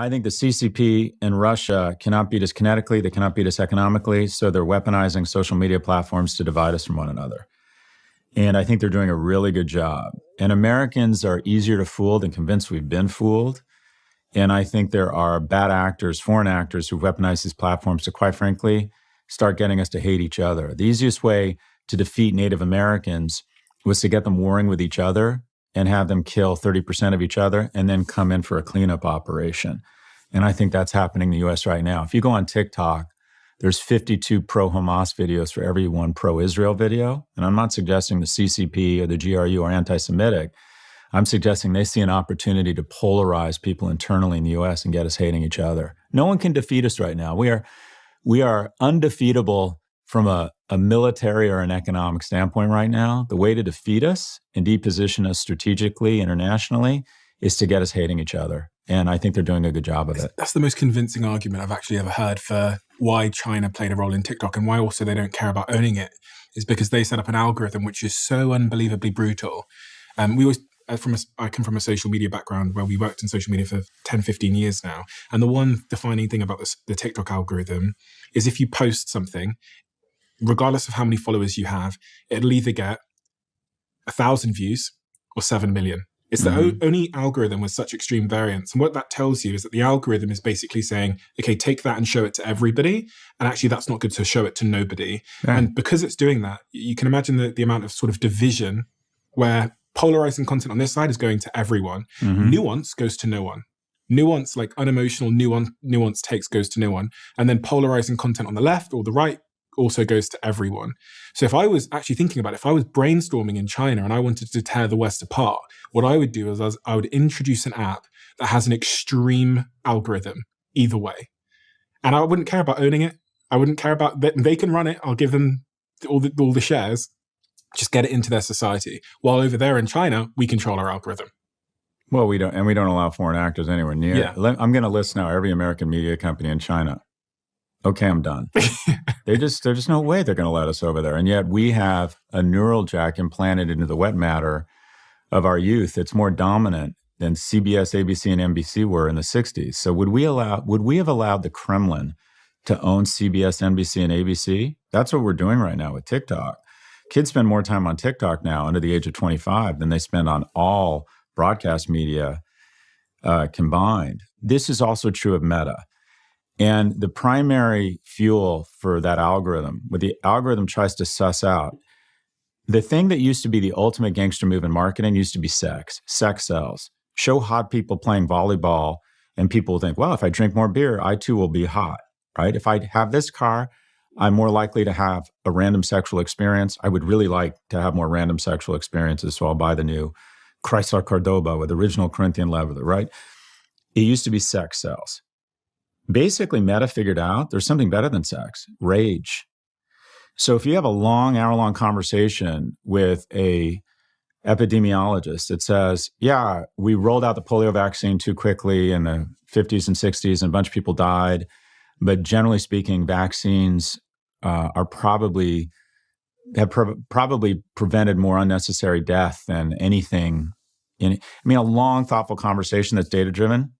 I think the CCP and Russia cannot beat us kinetically. They cannot beat us economically. So they're weaponizing social media platforms to divide us from one another. And I think they're doing a really good job. And Americans are easier to fool than convinced we've been fooled. And I think there are bad actors, foreign actors, who weaponize these platforms to, quite frankly, start getting us to hate each other. The easiest way to defeat Native Americans was to get them warring with each other and have them kill 30% of each other and then come in for a cleanup operation. And I think that's happening in the U.S. right now. If you go on TikTok, there's 52 pro-Hamas videos for every one pro-Israel video. And I'm not suggesting the CCP or the GRU are anti-Semitic. I'm suggesting they see an opportunity to polarize people internally in the U.S. and get us hating each other. No one can defeat us right now. We are undefeatable from a military or an economic standpoint right now. The way to defeat us and deposition us strategically, internationally, is to get us hating each other. And I think they're doing a good job of it. That's the most convincing argument I've actually ever heard for why China played a role in TikTok and why also they don't care about owning it, is because they set up an algorithm which is so unbelievably brutal. We always, I come from a social media background where we worked in social media for 10, 15 years now. And the one defining thing about the TikTok algorithm is if you post something, regardless of how many followers you have, it'll either get 1,000 views or 7 million. It's the only algorithm with such extreme variance. And what that tells you is that the algorithm is basically saying, okay, take that and show it to everybody. And actually, that's not good to show it to nobody. Yeah. And because it's doing that, you can imagine the amount of sort of division where polarizing content on this side is going to everyone. Nuance goes to no one. Nuance, like unemotional nuance takes, goes to no one. And then polarizing content on the left or the right also goes to everyone. So if I was actually thinking about it, if I was brainstorming in China and I wanted to tear the West apart, what I would do is I would introduce an app that has an extreme algorithm either way. And I wouldn't care about owning it. I wouldn't care about, they can run it. I'll give them all the shares, just get it into their society. While over there in China, we control our algorithm. Well, we don't allow foreign actors anywhere near. Yeah. I'm going to list now every American media company in China. Okay, I'm done. There's just no way they're going to let us over there. And yet we have a neural jack implanted into the wet matter of our youth. It's more dominant than CBS, ABC, and NBC were in the 60s. So would we have allowed the Kremlin to own CBS, NBC, and ABC? That's what we're doing right now with TikTok. Kids spend more time on TikTok now under the age of 25 than they spend on all broadcast media combined. This is also true of Meta. And the primary fuel for that algorithm, what the algorithm tries to suss out, the thing that used to be the ultimate gangster move in marketing used to be sex. Sex sells. Show hot people playing volleyball, and people will think, well, if I drink more beer, I too will be hot, right? If I have this car, I'm more likely to have a random sexual experience. I would really like to have more random sexual experiences, so I'll buy the new Chrysler Cordoba with original Corinthian leather, right? It used to be sex sells. Basically, Meta figured out there's something better than sex, rage. So if you have a long, hour-long conversation with a epidemiologist that says, yeah, we rolled out the polio vaccine too quickly in the 50s and 60s and a bunch of people died, but generally speaking, vaccines have probably prevented more unnecessary death than anything. A long, thoughtful conversation that's data-driven,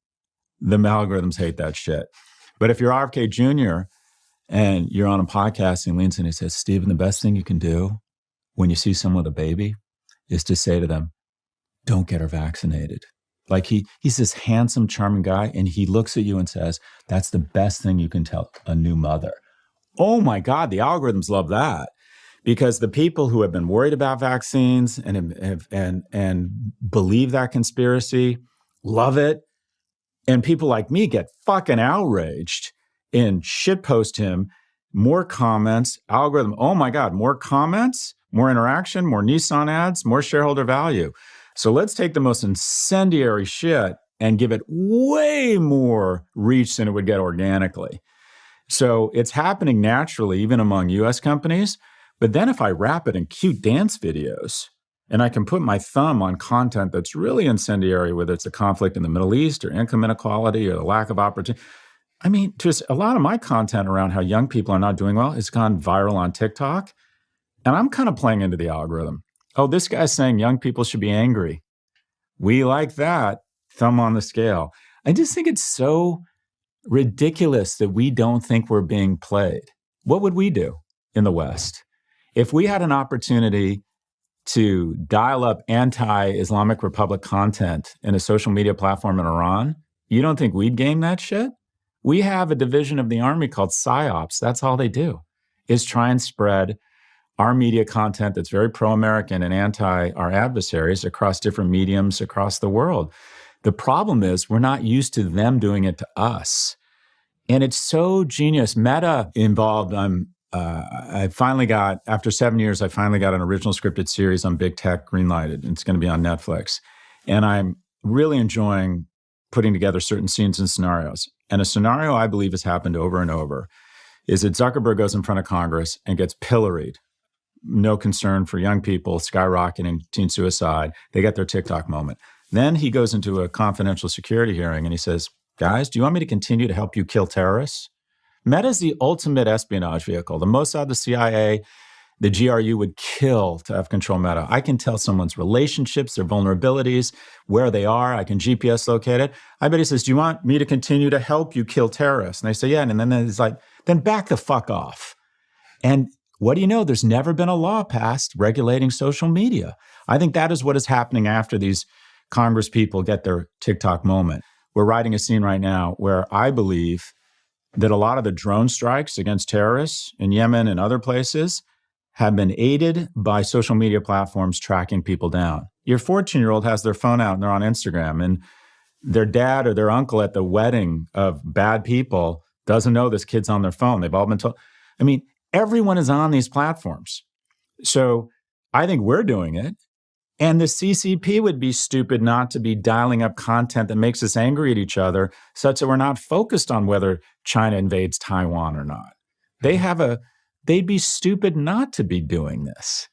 the algorithms hate that shit. But if you're RFK Jr. and you're on a podcast and he leans in and he says, Stephen, the best thing you can do when you see someone with a baby is to say to them, don't get her vaccinated. Like he's this handsome, charming guy, and he looks at you and says, that's the best thing you can tell a new mother. Oh my God, the algorithms love that. Because the people who have been worried about vaccines and believe that conspiracy love it. And people like me get fucking outraged and shitpost him. More comments, algorithm. Oh my God, more comments, more interaction, more Nissan ads, more shareholder value. So let's take the most incendiary shit and give it way more reach than it would get organically. So it's happening naturally, even among US companies. But then if I wrap it in cute dance videos, and I can put my thumb on content that's really incendiary, whether it's the conflict in the Middle East or income inequality or the lack of opportunity. Just a lot of my content around how young people are not doing well has gone viral on TikTok. And I'm kind of playing into the algorithm. Oh, this guy's saying young people should be angry. We like that. Thumb on the scale. I just think it's so ridiculous that we don't think we're being played. What would we do in the West? If we had an opportunity to dial up anti-Islamic Republic content in a social media platform in Iran, you don't think we'd game that shit? We have a division of the army called PSYOPs. That's all they do, is try and spread our media content that's very pro-American and anti our adversaries across different mediums across the world. The problem is we're not used to them doing it to us. And it's so genius. Meta involved, I finally got, after 7 years, I finally got an original scripted series on big tech greenlighted. It's going to be on Netflix. And I'm really enjoying putting together certain scenes and scenarios. And a scenario I believe has happened over and over is that Zuckerberg goes in front of Congress and gets pilloried. No concern for young people, skyrocketing teen suicide. They get their TikTok moment. Then he goes into a confidential security hearing and he says, guys, do you want me to continue to help you kill terrorists? Meta is the ultimate espionage vehicle. The Mossad, the CIA, the GRU would kill to have control Meta. I can tell someone's relationships, their vulnerabilities, where they are. I can GPS locate it. I bet he says, do you want me to continue to help you kill terrorists? And they say, yeah. And then he's like, then back the fuck off. And what do you know? There's never been a law passed regulating social media. I think that is what is happening after these Congress people get their TikTok moment. We're writing a scene right now where I believe that a lot of the drone strikes against terrorists in Yemen and other places have been aided by social media platforms tracking people down. Your 14-year-old has their phone out and they're on Instagram, and their dad or their uncle at the wedding of bad people doesn't know this kid's on their phone. They've all been told. I mean, everyone is on these platforms. So I think we're doing it. And the CCP would be stupid not to be dialing up content that makes us angry at each other, such that we're not focused on whether China invades Taiwan or not. They'd be stupid not to be doing this.